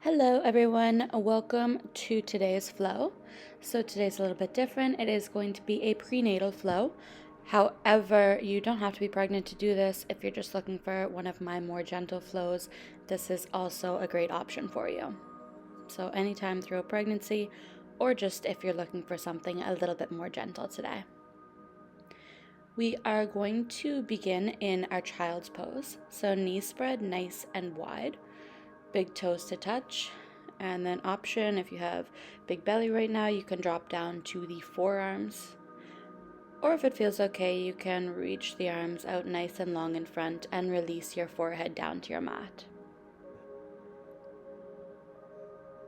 Hello everyone, welcome to today's flow. So today's a little bit different. It is going to be a prenatal flow. However, you don't have to be pregnant to do this. If you're just looking for one of my more gentle flows, this is also a great option for you. So anytime through a pregnancy, or just if you're looking for something a little bit more gentle today. We are going to begin in our child's pose. So knees spread nice and wide. Big toes to touch, and then option, if you have big belly right now, you can drop down to the forearms, or if it feels okay, you can reach the arms out nice and long in front and release your forehead down to your mat.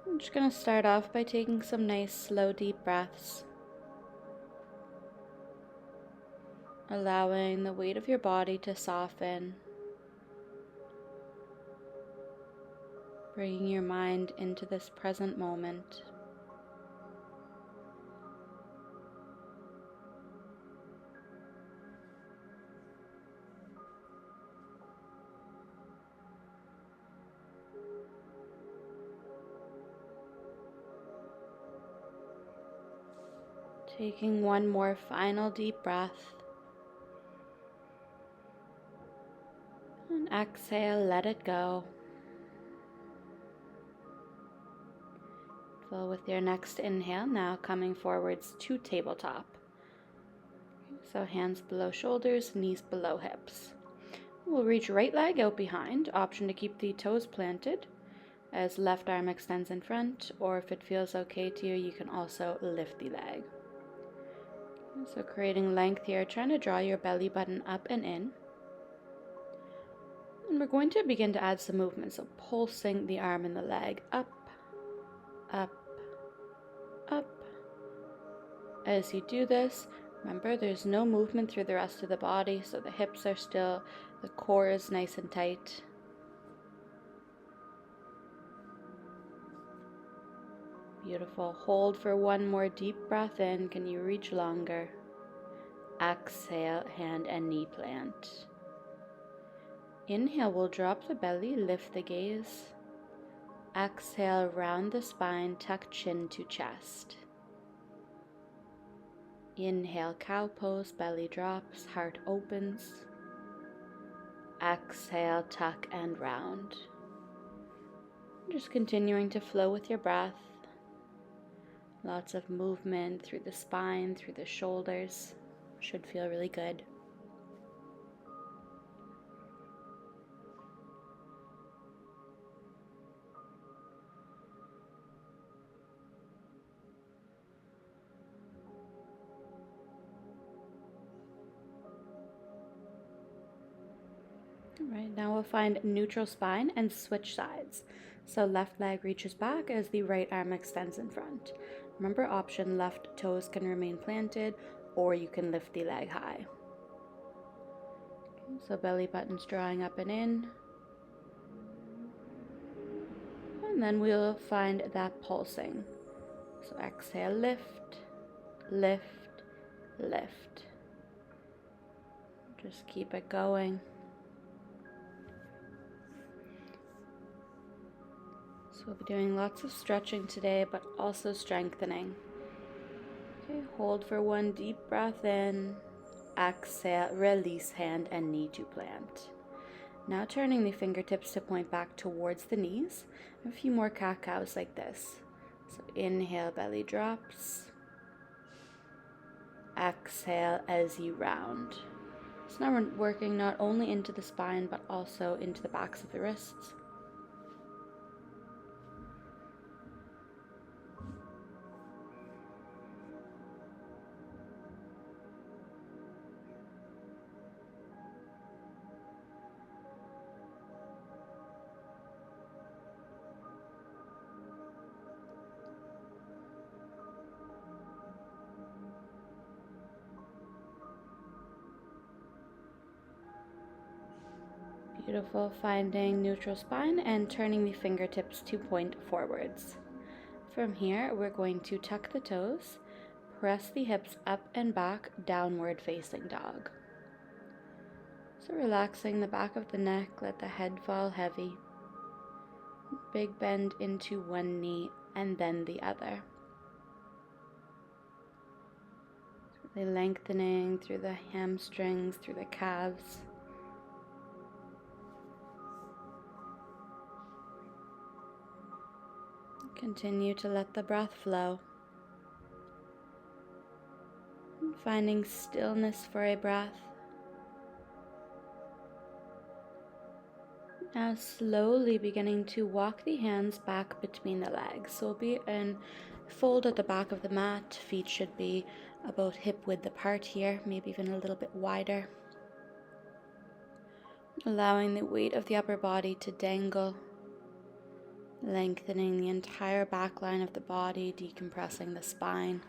I'm just going to start off by taking some nice slow deep breaths, allowing the weight of your body to soften, bringing your mind into this present moment. Taking one more final deep breath. And exhale, let it go. Fill with your next inhale, now coming forwards to tabletop. So hands below shoulders, knees below hips. We'll reach right leg out behind, option to keep the toes planted as left arm extends in front, or if it feels okay to you, you can also lift the leg. So creating length here, trying to draw your belly button up and in. And we're going to begin to add some movement, so pulsing the arm and the leg up, up, up. As you do this, remember there's no movement through the rest of the body, so the hips are still, the core is nice and tight. Beautiful. Hold for one more deep breath in. Can you reach longer? Exhale, hand and knee plant. Inhale, we'll drop the belly, lift the gaze. Exhale, round the spine, tuck chin to chest. Inhale, cow pose, belly drops, heart opens. Exhale, tuck and round. Just continuing to flow with your breath. Lots of movement through the spine, through the shoulders. Should feel really good. Alright, now we'll find neutral spine and switch sides. So left leg reaches back as the right arm extends in front. Remember, option left toes can remain planted, or you can lift the leg high. Okay, so belly button's drawing up and in. And then we'll find that pulsing. So exhale, lift, lift, lift. Just keep it going. So we'll be doing lots of stretching today, but also strengthening. Okay, hold for one deep breath in. Exhale, release hand and knee to plant. Now turning the fingertips to point back towards the knees. A few more cat-cows like this. So inhale, belly drops. Exhale as you round. So now we're working not only into the spine, but also into the backs of the wrists. Beautiful, finding neutral spine and turning the fingertips to point forwards. From here, we're going to tuck the toes, press the hips up and back, downward facing dog. So relaxing the back of the neck, let the head fall heavy. Big bend into one knee and then the other. Really lengthening through the hamstrings, through the calves. Continue to let the breath flow. Finding stillness for a breath. Now slowly beginning to walk the hands back between the legs. So we'll be in fold at the back of the mat. Feet should be about hip width apart here, maybe even a little bit wider. Allowing the weight of the upper body to dangle. Lengthening the entire back line of the body, decompressing the spine.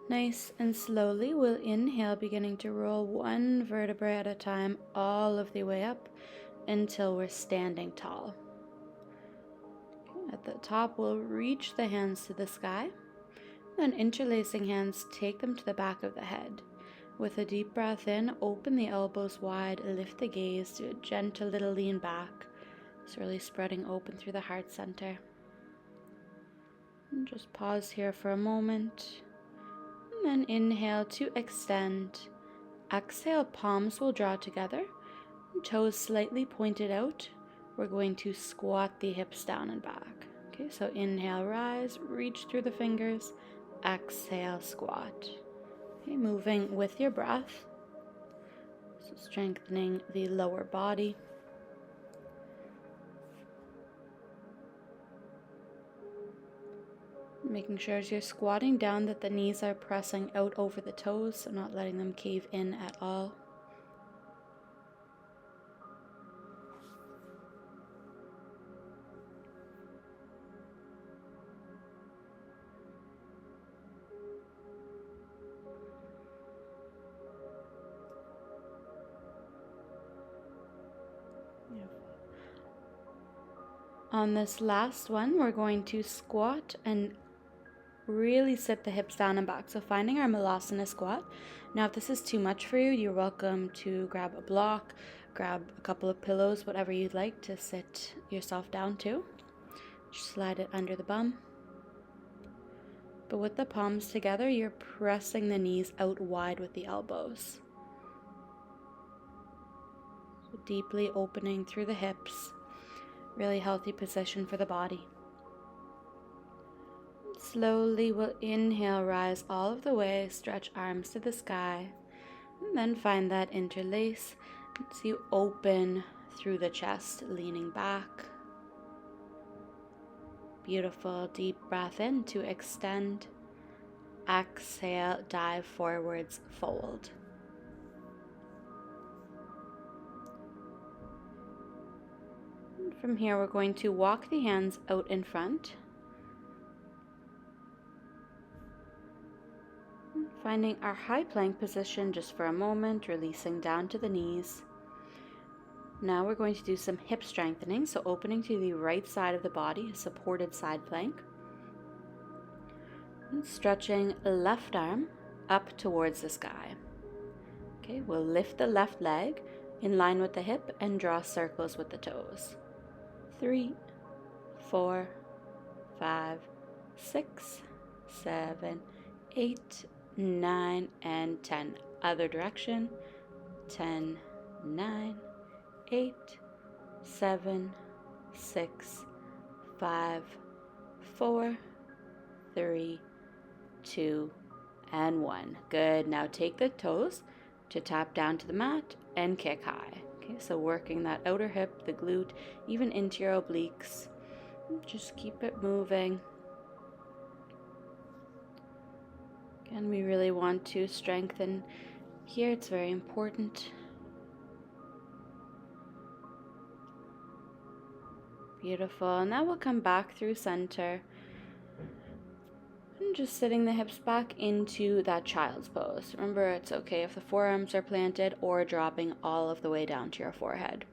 Nice and slowly, we'll inhale, beginning to roll one vertebrae at a time all of the way up until we're standing tall. At the top, we'll reach the hands to the sky. Then interlacing hands, take them to the back of the head. With a deep breath in, open the elbows wide, lift the gaze, do a gentle little lean back. It's really spreading open through the heart center. And just pause here for a moment. And then inhale to extend. Exhale, palms will draw together. Toes slightly pointed out. We're going to squat the hips down and back. Okay, so inhale, rise, reach through the fingers. Exhale, squat. Okay, moving with your breath. So strengthening the lower body. Making sure as you're squatting down that the knees are pressing out over the toes, so not letting them cave in at all. On this last one, we're going to squat and really sit the hips down and back. So finding our Malasana squat. Now, if this is too much for you, you're welcome to grab a block, grab a couple of pillows, whatever you'd like to sit yourself down to. Just slide it under the bum. But with the palms together, you're pressing the knees out wide with the elbows. So deeply opening through the hips. Really healthy position for the body. Slowly we'll inhale, rise all of the way, stretch arms to the sky, and then find that interlace. So you open through the chest, leaning back. Beautiful, deep breath in to extend. Exhale, dive forwards, fold. From here, we're going to walk the hands out in front. Finding our high plank position just for a moment, releasing down to the knees. Now we're going to do some hip strengthening, so opening to the right side of the body, a supported side plank. And stretching left arm up towards the sky. Okay, we'll lift the left leg in line with the hip and draw circles with the toes. 3, 4, 5, 6, 7, 8, 9, and 10. Other direction. 10, 9, 8, 7, 6, 5, 4, 3, 2, and 1. Good. Now take the toes to tap down to the mat and kick high. Okay, so working that outer hip, the glute, even into your obliques. Just keep it moving. Again, we really want to strengthen here. It's very important. Beautiful. And now we'll come back through center. And just sitting the hips back into that child's pose. Remember, it's okay if the forearms are planted or dropping all of the way down to your forehead.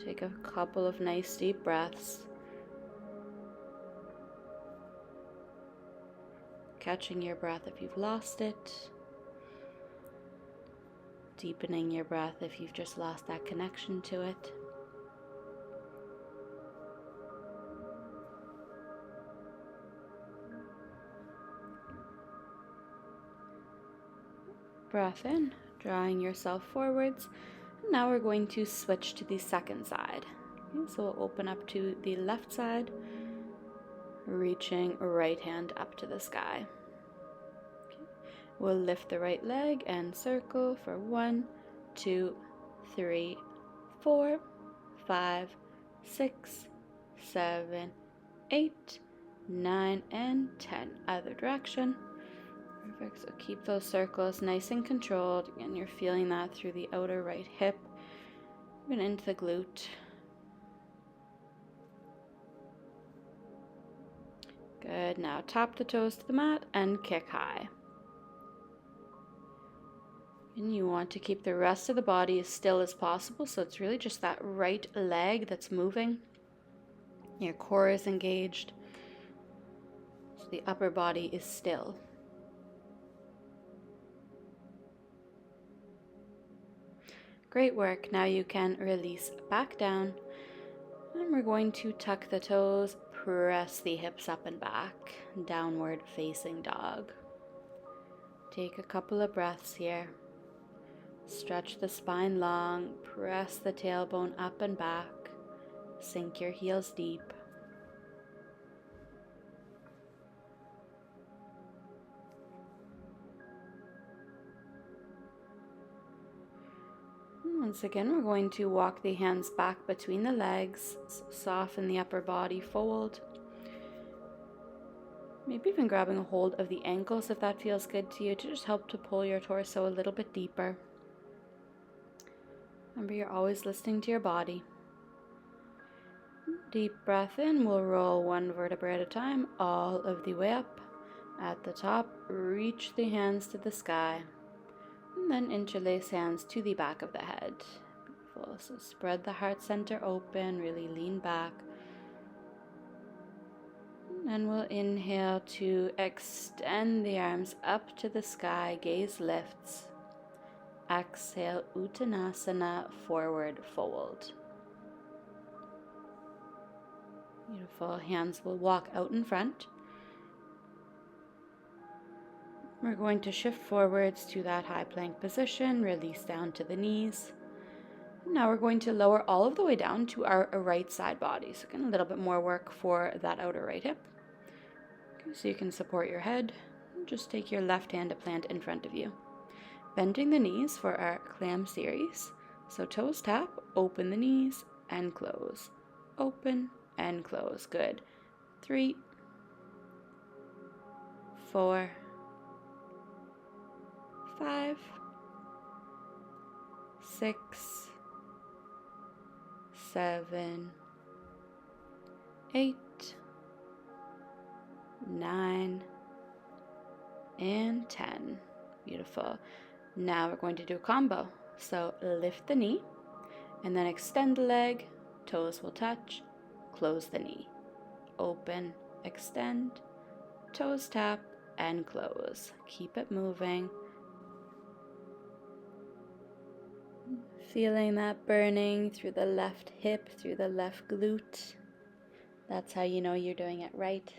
Take a couple of nice deep breaths. catching your breath if you've lost it. Deepening your breath if you've just lost that connection to it. Breath in, drawing yourself forwards. Now we're going to switch to the second side. Okay, so we'll open up to the left side, reaching right hand up to the sky. Okay. We'll lift the right leg and circle for 1, 2, 3, 4, 5, 6, 7, 8, 9, and 10. Other direction. Perfect, so keep those circles nice and controlled. Again, you're feeling that through the outer right hip, even into the glute. Good, now tap the toes to the mat and kick high. And you want to keep the rest of the body as still as possible, so it's really just that right leg that's moving. Your core is engaged, so the upper body is still. Great work. Now you can release back down, and we're going to tuck the toes, press the hips up and back, downward facing dog. Take a couple of breaths here. Stretch the spine long, press the tailbone up and back, sink your heels deep. Once again, we're going to walk the hands back between the legs, soften the upper body, fold. Maybe even grabbing a hold of the ankles if that feels good to you, to just help to pull your torso a little bit deeper. Remember, you're always listening to your body. Deep breath in, we'll roll one vertebra at a time, all of the way up. At the top, reach the hands to the sky. And then interlace hands to the back of the head. Beautiful. So spread the heart center open, really lean back. And we'll inhale to extend the arms up to the sky, gaze lifts. Exhale, Uttanasana, forward fold. Beautiful. Hands will walk out in front. We're going to shift forwards to that high plank position, release down to the knees. Now we're going to lower all of the way down to our right side body. So again, a little bit more work for that outer right hip. Okay, so you can support your head. Just take your left hand to plant in front of you. Bending the knees for our Clam series. So toes tap, open the knees and close. Open and close. Good. 3, 4, 5, 6, 7, 8, 9, and 10. Beautiful. Now we're going to do a combo. So lift the knee and then extend the leg. Toes will touch. Close the knee. Open, extend, toes tap, and close. Keep it moving. Feeling that burning through the left hip, through the left glute. That's how you know you're doing it right.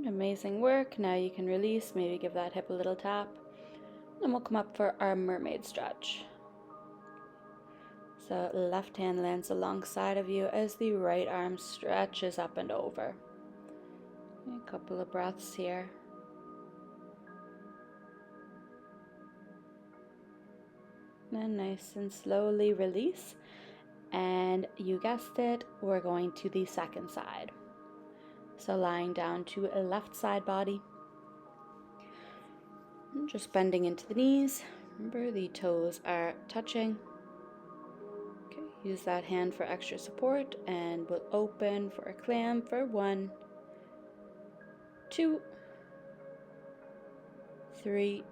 Amazing work. Now you can release, maybe give that hip a little tap. And we'll come up for our mermaid stretch. So left hand lands alongside of you as the right arm stretches up and over. A couple of breaths here. And nice and slowly release. And you guessed it, we're going to the second side. So lying down to a left side body. And just bending into the knees. Remember, the toes are touching. Okay, use that hand for extra support, and we'll open for a clam for 1, 2, 3,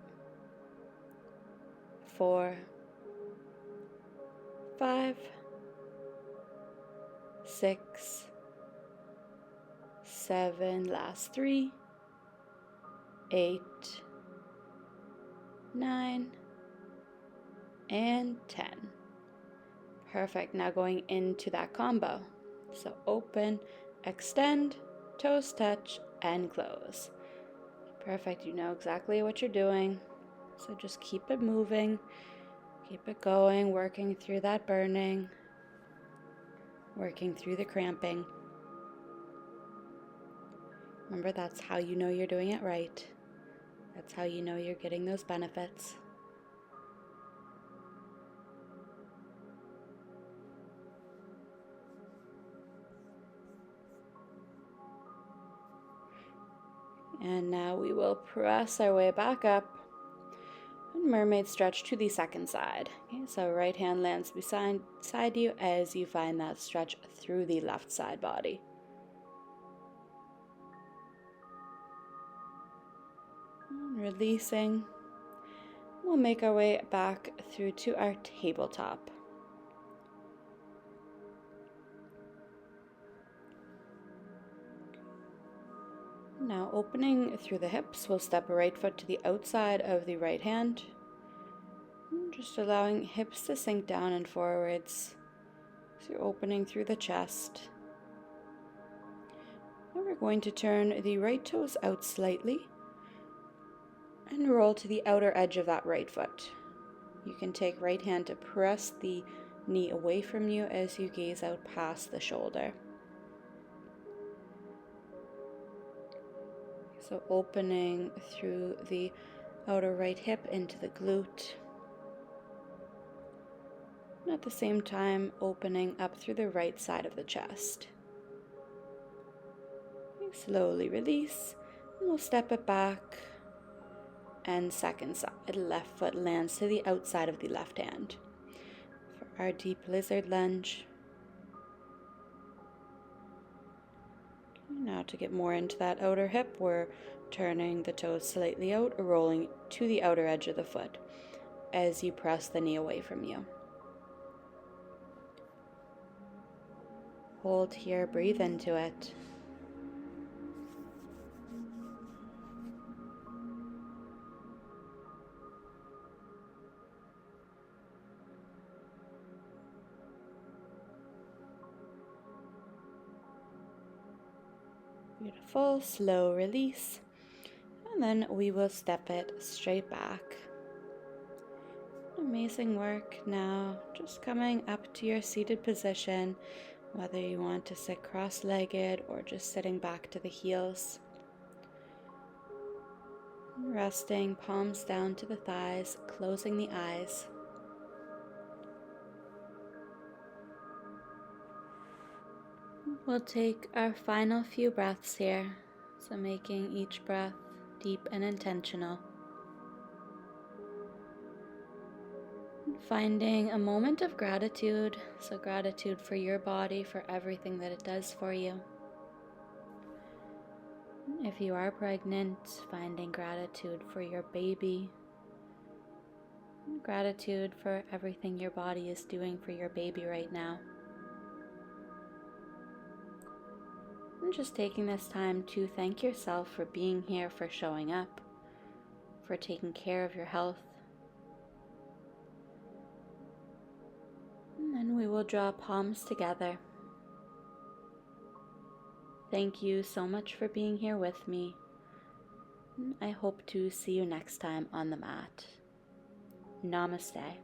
4, 5, 6, 7, last 3, 8, 9, and 10. Perfect. Now going into that combo. So open, extend, toes touch, and close. Perfect. You know exactly what you're doing. So just keep it moving, keep it going, working through that burning, working through the cramping. Remember, that's how you know you're doing it right. That's how you know you're getting those benefits. And now we will press our way back up. And mermaid stretch to the second side. Okay, so right hand lands beside you as you find that stretch through the left side body. And releasing. We'll make our way back through to our tabletop. Now opening through the hips, we'll step a right foot to the outside of the right hand. Just allowing hips to sink down and forwards. So you're opening through the chest. Now we're going to turn the right toes out slightly and roll to the outer edge of that right foot. You can take right hand to press the knee away from you as you gaze out past the shoulder. So opening through the outer right hip into the glute. And at the same time, opening up through the right side of the chest. Okay, slowly release, and we'll step it back. And second side, left foot lands to the outside of the left hand. For our deep lizard lunge. Now to get more into that outer hip, we're turning the toes slightly out, or rolling to the outer edge of the foot as you press the knee away from you. Hold here, breathe into it. Beautiful, slow release, and then we will step it straight back. Amazing work. Now just coming up to your seated position, whether you want to sit cross-legged or just sitting back to the heels. Resting, palms down to the thighs, closing the eyes. We'll take our final few breaths here, so making each breath deep and intentional. Finding a moment of gratitude, so gratitude for your body, for everything that it does for you. If you are pregnant, finding gratitude for your baby. Gratitude for everything your body is doing for your baby right now. And just taking this time to thank yourself for being here, for showing up, for taking care of your health. And then we will draw palms together. Thank you so much for being here with me. I hope to see you next time on the mat. Namaste.